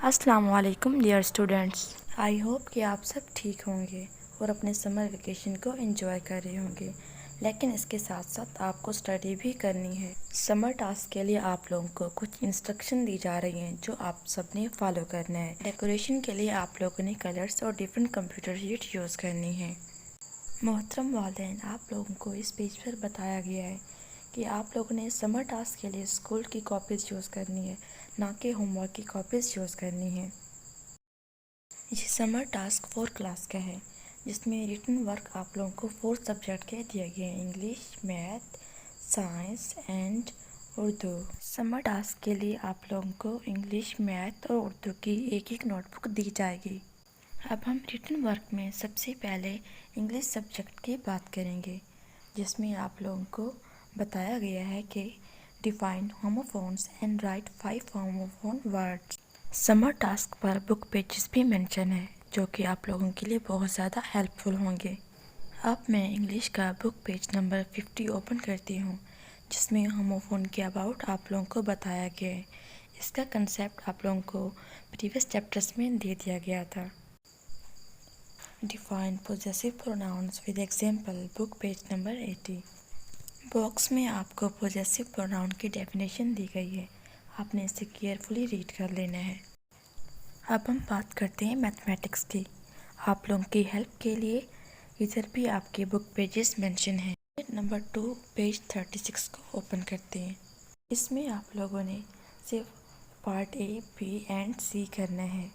अस्सलाम वालेकुम dear students. I hope कि आप सब ठीक होंगे और अपने समर वेकेशन को एंजॉय कर रहे होंगे, लेकिन इसके साथ साथ आपको स्टडी भी करनी है। समर टास्क के लिए आप लोगों को कुछ इंस्ट्रक्शन दी जा रही हैं जो आप सब ने फॉलो करना है। डेकोरेशन के लिए आप लोगों ने कलर्स और डिफरेंट कंप्यूटर शीट यूज़ करनी है। मोहतरम वालिदैन, आप लोगों को इस पेज पर बताया गया है कि आप लोगों ने समर टास्क के लिए स्कूल की कॉपीज़ यूज़ करनी है, ना कि होमवर्क की कॉपीज़ यूज़ करनी है। ये समर टास्क 4 क्लास का है, जिसमें रिटन वर्क आप लोगों को 4 सब्जेक्ट के दिए गए हैं: English, math, science and Urdu. Summer task के लिए आप लोगों को इंग्लिश, मैथ और उर्दू की एक एक नोटबुक दी जाएगी। अब हम रिटन वर्क में सबसे पहले इंग्लिश सब्जेक्ट की बात करेंगे, जिसमें आप लोगों को बताया गया है कि define homophones and right 5 homophone words. Summer task पर बुक पेजेस भी मेंशन है, जो कि आप लोगों के लिए बहुत ज़्यादा हेल्पफुल होंगे। अब मैं इंग्लिश का बुक पेज नंबर 50 ओपन करती हूँ, जिसमें होमोफोन के अबाउट आप लोगों को बताया गया है। इसका कंसेप्ट आप लोगों को प्रीवियस चैप्टर्स में दे दिया गया था। Define possessive pronouns with example, book page number 80। Box में आपको पोजेसिव प्रोनाउन की डेफिनेशन दी गई है, आपने इसे केयरफुली रीड कर लेना है। अब हम बात करते हैं मैथमेटिक्स की। आप लोगों की हेल्प के लिए इधर भी आपके बुक पेजेस मेंशन हैं। नंबर 2 पेज 36 को ओपन करते हैं। इसमें आप लोगों ने सिर्फ पार्ट ए, बी एंड सी करना है।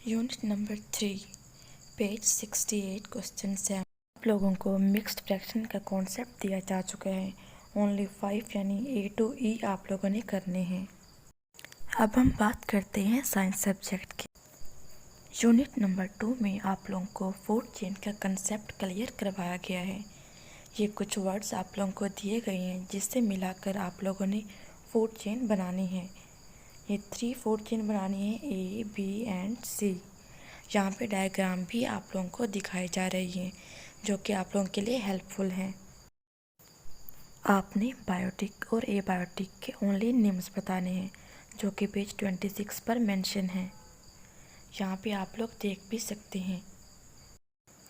Unit number 3 page 68 question 7। आप लोगों को मिक्स्ड फ्रैक्शन का कॉन्सेप्ट दिया जा चुका है। ओनली 5 यानी ए टू ई आप लोगों ने करने हैं। अब हम बात करते हैं साइंस सब्जेक्ट की। यूनिट नंबर 2 में आप लोगों को फूड चेन का कंसेप्ट क्लियर करवाया गया है। ये कुछ वर्ड्स आप लोगों को दिए गए हैं, जिससे मिलाकर आप लोगों ने फूड चेन बनानी है। ये 3 फूड चेन बनानी है, ए, बी एंड सी। यहाँ पे डायग्राम भी आप लोगों को दिखाई जा रही है, जो कि आप लोगों के लिए हेल्पफुल हैं। आपने बायोटिक और एबायोटिक के ओनली नेम्स बताने हैं, जो कि पेज 26 पर मेंशन है। यहाँ पे आप लोग देख भी सकते हैं।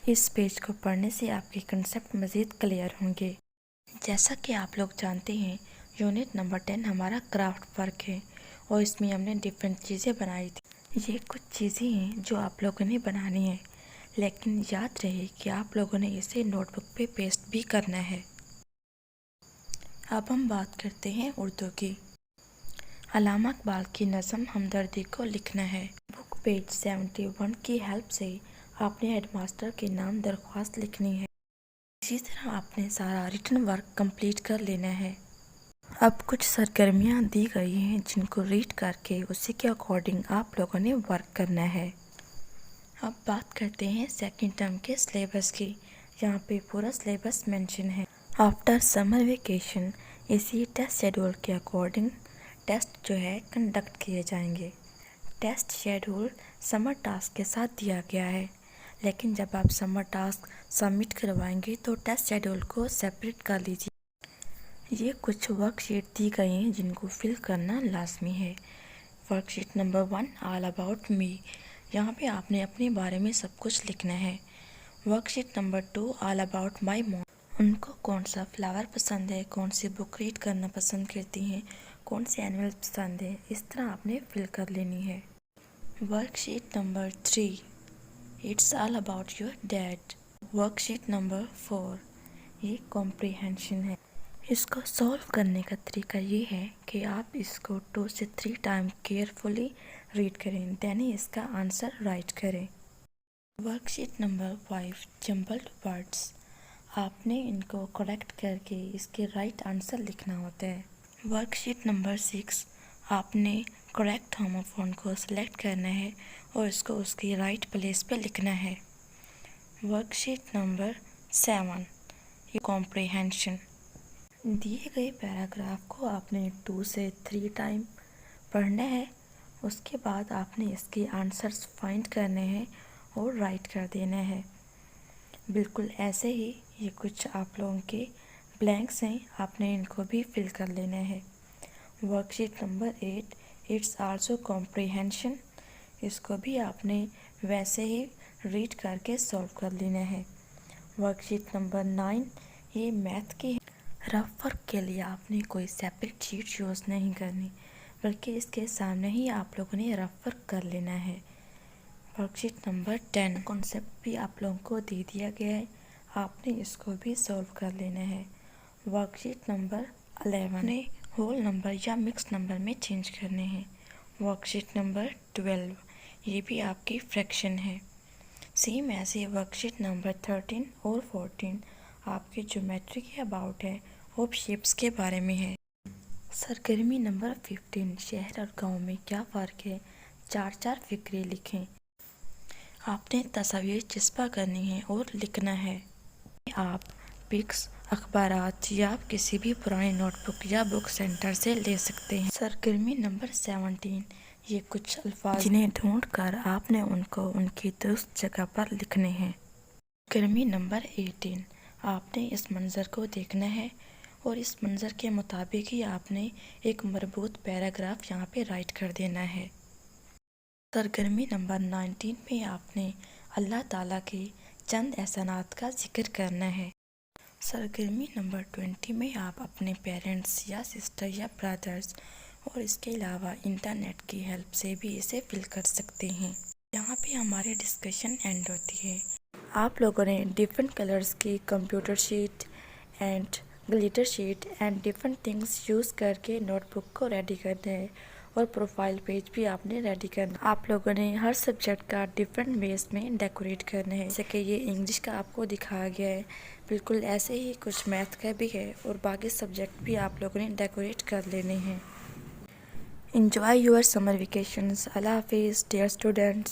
इस पेज को पढ़ने से आपके कंसेप्ट मज़ीद क्लियर होंगे। जैसा कि आप लोग जानते हैं, यूनिट नंबर 10 हमारा क्राफ्ट वर्क है और इसमें हमने डिफरेंट चीज़ें बनाई थी। ये कुछ चीज़ें हैं जो आप लोगों ने बनानी है, लेकिन याद रहे कि आप लोगों ने इसे नोटबुक पे पेस्ट भी करना है। अब हम बात करते हैं उर्दू की। अल्लामा इकबाल की नज़म हमदर्दी को लिखना है। बुक पेज 71 की हेल्प से आपने हेडमास्टर के नाम दरख्वास्त लिखनी है। इसी तरह आपने सारा रिटन वर्क कंप्लीट कर लेना है। अब कुछ सरगर्मियाँ दी गई हैं, जिनको रीड करके उसी के अकॉर्डिंग आप लोगों ने वर्क करना है। अब बात करते हैं सेकंड टर्म के सिलेबस की। यहाँ पे पूरा सिलेबस मेंशन है। आफ्टर समर वेकेशन इसी टेस्ट शेड्यूल के अकॉर्डिंग टेस्ट जो है कंडक्ट किए जाएंगे। टेस्ट शेड्यूल समर टास्क के साथ दिया गया है, लेकिन जब आप समर टास्क सबमिट करवाएंगे तो टेस्ट शेड्यूल को सेपरेट कर लीजिए। ये कुछ वर्कशीट दी गई हैं, जिनको फिल करना लाजमी है। Worksheet number 1 all about me, यहाँ पे आपने अपने बारे में सब कुछ लिखना है। Worksheet number 2 all about my mom, उनको कौन सा फ्लावर पसंद है, कौन सी बुक रीड करना पसंद करती हैं, कौन से एनिमल पसंद है, इस तरह आपने फिल कर लेनी है। Worksheet number 3 it's all about your dad. Worksheet number 4 ये कॉम्प्रिहेंशन है। इसको सॉल्व करने का तरीका ये है कि आप इसको 2 से 3 टाइम केयरफुली रीड करें, देन ही इसका आंसर राइट करें। वर्कशीट नंबर 5 जम्बल्ड वर्ड्स, आपने इनको करेक्ट करके इसके राइट आंसर लिखना होता है। वर्कशीट नंबर 6 आपने करेक्ट होमोफोन को सिलेक्ट करना है और इसको उसकी राइट प्लेस पे लिखना है। वर्कशीट नंबर 7 ये कॉम्प्रिहेंशन, दिए गए पैराग्राफ को आपने 2 से 3 टाइम पढ़ना है। उसके बाद आपने इसके आंसर्स फाइंड करने हैं और राइट कर देना है। बिल्कुल ऐसे ही ये कुछ आप लोगों के ब्लैंक्स हैं, आपने इनको भी फिल कर लेना है। Worksheet number 8 it's also comprehension, इसको भी आपने वैसे ही रीड करके सॉल्व कर लेना है। वर्कशीट नंबर 9, ये मैथ की है। रफ वर्क के लिए आपने कोई सेपरेट शीट यूज़ नहीं करनी, बल्कि इसके सामने ही आप लोगों ने रफ वर्क कर लेना है। वर्कशीट नंबर 10, कॉन्सेप्ट भी आप लोगों को दे दिया गया है, आपने इसको भी सॉल्व कर लेना है। वर्कशीट नंबर 11 ने होल नंबर या मिक्स नंबर में चेंज करने हैं। वर्कशीट नंबर 12, ये भी आपकी फ्रैक्शन है। सेम ऐसे वर्कशीट नंबर 13 और 14 आपके ज्योमेट्री के अबाउट है, और शेप्स के बारे में है। सरगर्मी नंबर 15, शहर और गांव में क्या फ़र्क है, 4 फिक्रे लिखें। आपने तस्वीर चिस्पा करनी है और लिखना है। आप पिक्स, अखबारात या किसी भी पुरानी नोटबुक या बुक सेंटर से ले सकते हैं। सरगर्मी नंबर 17, ये कुछ अल्फाज जिन्हें ढूंढकर आपने उनको उनकी दुरुस्त जगह पर लिखने हैं। सरगर्मी नंबर 18, आपने इस मंज़र को देखना है और इस मंज़र के मुताबिक ही आपने एक मरबूत पैराग्राफ यहाँ पे राइट कर देना है। सरगर्मी नंबर 19 में आपने अल्लाह ताला के चंद एहसानात का जिक्र करना है। सरगर्मी नंबर 20 में आप अपने पेरेंट्स या सिस्टर या ब्रदर्स और इसके अलावा इंटरनेट की हेल्प से भी इसे फिल कर सकते हैं। यहाँ पे हमारी डिस्कशन एंड होती है। आप लोगों ने डिफरेंट कलर्स की computer sheet and glitter sheet and different things use करके नोटबुक को रेडी करना है, और प्रोफाइल पेज भी आपने रेडी करना। आप लोगों ने हर सब्जेक्ट का डिफरेंट वेज में डेकोरेट करना है। जैसे कि ये इंग्लिश का आपको दिखाया गया है, बिल्कुल ऐसे ही कुछ मैथ का भी है, और बाकी सब्जेक्ट भी आप लोगों ने डेकोरेट कर लेने हैं। Enjoy your summer vacations. Allah Hafiz, dear students.